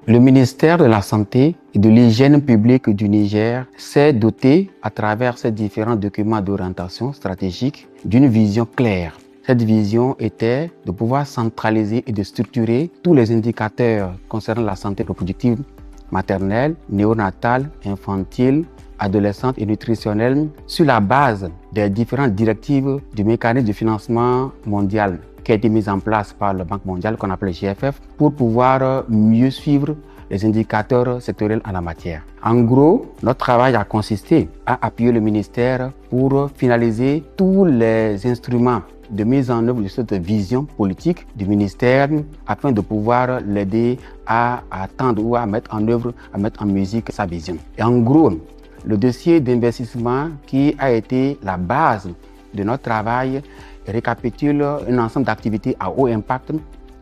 Le ministère de la Santé et de l'Hygiène publique du Niger s'est doté, à travers ces différents documents d'orientation stratégique, d'une vision claire. Cette vision était de pouvoir centraliser et de structurer tous les indicateurs concernant la santé reproductive maternelle, néonatale, infantile, adolescente et nutritionnelle sur la base des différentes directives du mécanisme de financement mondial qui a été mise en place par la Banque mondiale, qu'on appelle GFF, pour pouvoir mieux suivre les indicateurs sectoriels en la matière. En gros, notre travail a consisté à appuyer le ministère pour finaliser tous les instruments de mise en œuvre de cette vision politique du ministère afin de pouvoir l'aider à atteindre ou à mettre en œuvre, à mettre en musique sa vision. Et en gros, le dossier d'investissement qui a été la base de notre travail récapitule un ensemble d'activités à haut impact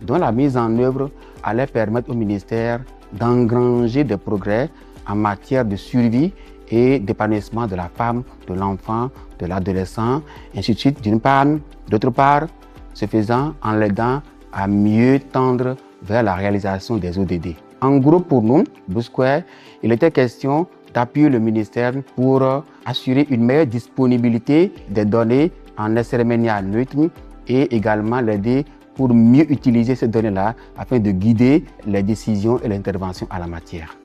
dont la mise en œuvre allait permettre au ministère d'engranger des progrès en matière de survie et d'épanouissement de la femme, de l'enfant, de l'adolescent, ainsi de suite, d'une part. D'autre part, ce faisant, en l'aidant à mieux tendre vers la réalisation des ODD. En gros, pour nous, Blue Square, il était question d'appuyer le ministère pour assurer une meilleure disponibilité des données en SRMNA neutre et également l'aider pour mieux utiliser ces données-là afin de guider les décisions et l'intervention en la matière.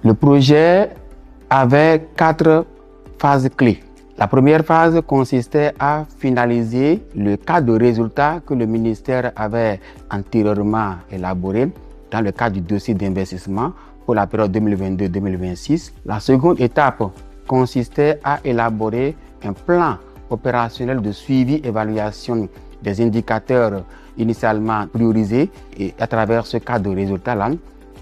Le projet avait 4 phases clés. La première phase consistait à finaliser le cadre de résultats que le ministère avait antérieurement élaboré dans le cadre du dossier d'investissement pour la période 2022-2026. La seconde étape consistait à élaborer un plan opérationnel de suivi et évaluation des indicateurs initialement priorisés et à travers ce cadre de résultats-là.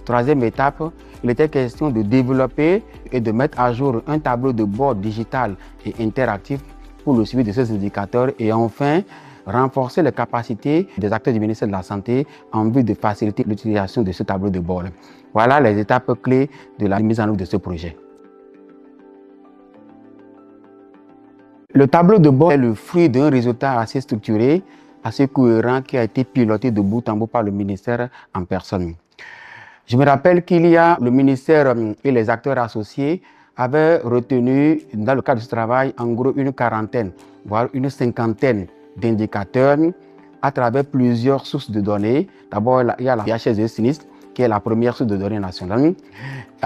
Troisième étape, il était question de développer et de mettre à jour un tableau de bord digital et interactif pour le suivi de ces indicateurs et enfin renforcer les capacités des acteurs du ministère de la Santé en vue de faciliter l'utilisation de ce tableau de bord. Voilà les étapes clés de la mise en œuvre de ce projet. Le tableau de bord est le fruit d'un résultat assez structuré, assez cohérent qui a été piloté de bout en bout par le ministère en personne. Je me rappelle qu'il y a le ministère et les acteurs associés avaient retenu dans le cadre du travail en gros une quarantaine, voire une cinquantaine d'indicateurs à travers plusieurs sources de données. D'abord, il y a la DHSE Sinistre, qui est la première source de données nationale.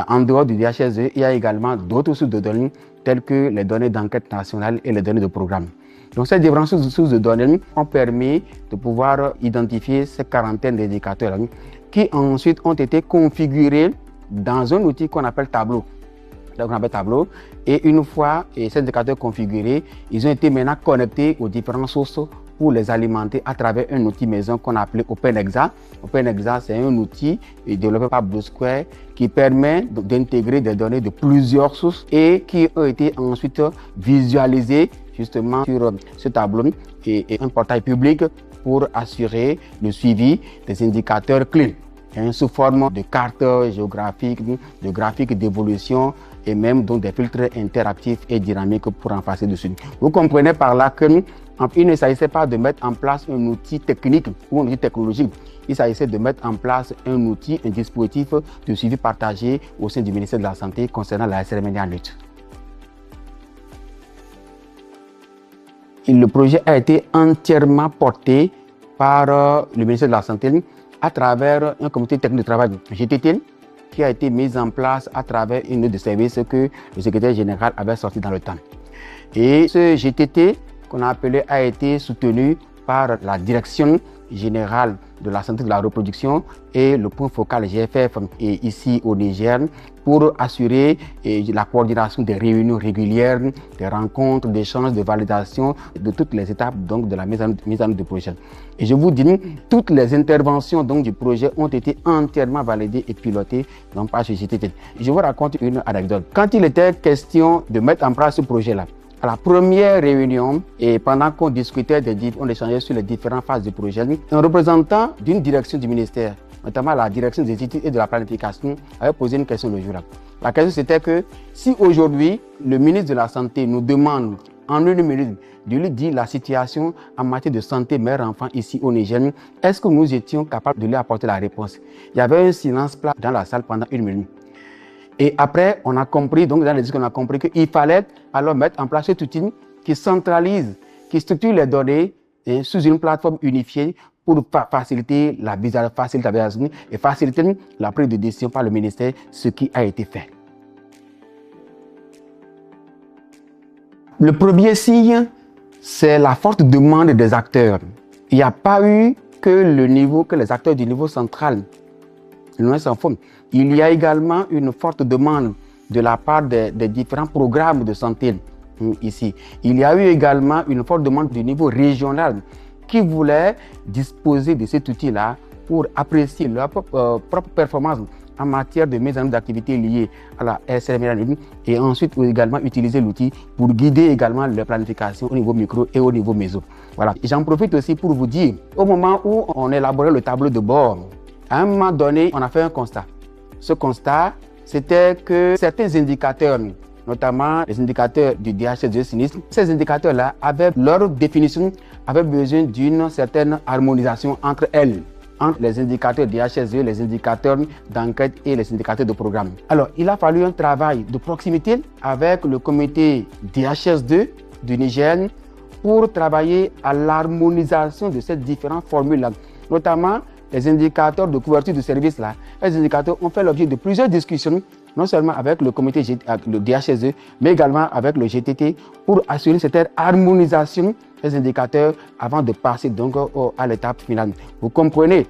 En dehors du DHSE, il y a également d'autres sources de données telles que les données d'enquête nationale et les données de programme. Donc ces différentes sources de données ont permis de pouvoir identifier ces quarantaines d'indicateurs qui ensuite ont été configurés dans un outil qu'on appelle Tableau. Et une fois ces indicateurs configurés, ils ont été maintenant connectés aux différentes sources pour les alimenter à travers un outil maison qu'on appelle OpenExa. OpenExa, c'est un outil développé par Blue Square qui permet d'intégrer des données de plusieurs sources et qui ont été ensuite visualisées justement sur ce tableau et un portail public pour assurer le suivi des indicateurs clés sous forme de cartes géographiques, de graphiques d'évolution et même donc des filtres interactifs et dynamiques pour renforcer le suivi. Vous comprenez par là qu'il ne s'agissait pas de mettre en place un outil technique ou un outil technologique. Il s'agissait de mettre en place un outil, un dispositif de suivi partagé au sein du ministère de la Santé concernant la SRMNA neutre. Le projet a été entièrement porté par le ministère de la Santé à travers un comité technique de travail, GTT, qui a été mis en place à travers une note de service que le secrétaire général avait sorti dans le temps. Et ce GTT qu'on a appelé a été soutenu par la direction générale de la santé de la reproduction et le point focal GFF ici au Niger pour assurer la coordination des réunions régulières, des rencontres, des échanges, de validation de toutes les étapes donc, de la mise en œuvre du projet. Et je vous dis, toutes les interventions donc, du projet ont été entièrement validées et pilotées donc, par ce GTT. Je vous raconte une anecdote. Quand il était question de mettre en place ce projet-là, à la première réunion, et pendant qu'on discutait, on échangeait sur les différentes phases du projet, un représentant d'une direction du ministère, notamment la direction des études et de la planification, avait posé une question le jour-là. La question c'était que si aujourd'hui, le ministre de la Santé nous demande en une minute, de lui dire la situation en matière de santé mère-enfant ici au Niger, est-ce que nous étions capables de lui apporter la réponse? Il y avait un silence plat dans la salle pendant une minute. Et après, on a compris, donc dans les discours, on a compris qu'il fallait alors mettre en place cet outil qui centralise, qui structure les données sous une plateforme unifiée pour faciliter la visualisation et faciliter la prise de décision par le ministère, ce qui a été fait. Le premier signe, c'est la forte demande des acteurs. Il n'y a pas eu que les acteurs du niveau central. Loin s'en faut. Il y a également une forte demande de la part des différents programmes de santé ici. Il y a eu également une forte demande du niveau régional qui voulaient disposer de cet outil-là pour apprécier leur propre performance en matière de mise en œuvre d'activités liées à la SRM et ensuite également utiliser l'outil pour guider également leur planification au niveau micro et au niveau méso. Voilà. J'en profite aussi pour vous dire, au moment où on élaborait le tableau de bord, à un moment donné, on a fait un constat. Ce constat, c'était que certains indicateurs, notamment les indicateurs du DHS2 sinistre, ces indicateurs-là avaient leur définition, avaient besoin d'une certaine harmonisation entre elles, entre les indicateurs DHS2, les indicateurs d'enquête et les indicateurs de programme. Alors, il a fallu un travail de proximité avec le comité DHS2 du Niger pour travailler à l'harmonisation de ces différentes formules-là, notamment les indicateurs de couverture du service là. Les indicateurs ont fait l'objet de plusieurs discussions, non seulement avec le comité le DHSE, mais également avec le GTT pour assurer cette harmonisation des indicateurs avant de passer donc à l'étape finale. Vous comprenez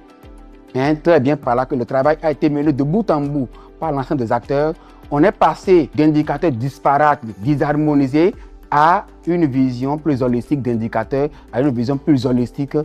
très bien par là que le travail a été mené de bout en bout par l'ensemble des acteurs. On est passé d'indicateurs disparates, disharmonisés, à une vision plus holistique d'indicateurs, à une vision plus holistique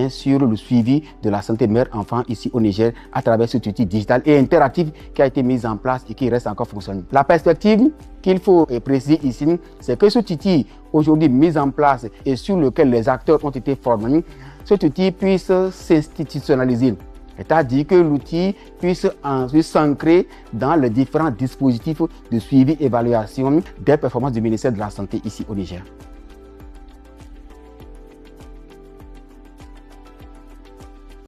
sur le suivi de la santé mère-enfant ici au Niger à travers cet outil digital et interactif qui a été mis en place et qui reste encore fonctionnel. La perspective qu'il faut préciser ici, c'est que cet outil aujourd'hui mis en place et sur lequel les acteurs ont été formés, cet outil puisse s'institutionnaliser. C'est-à-dire que l'outil puisse ensuite s'ancrer dans les différents dispositifs de suivi et évaluation des performances du ministère de la Santé ici au Niger.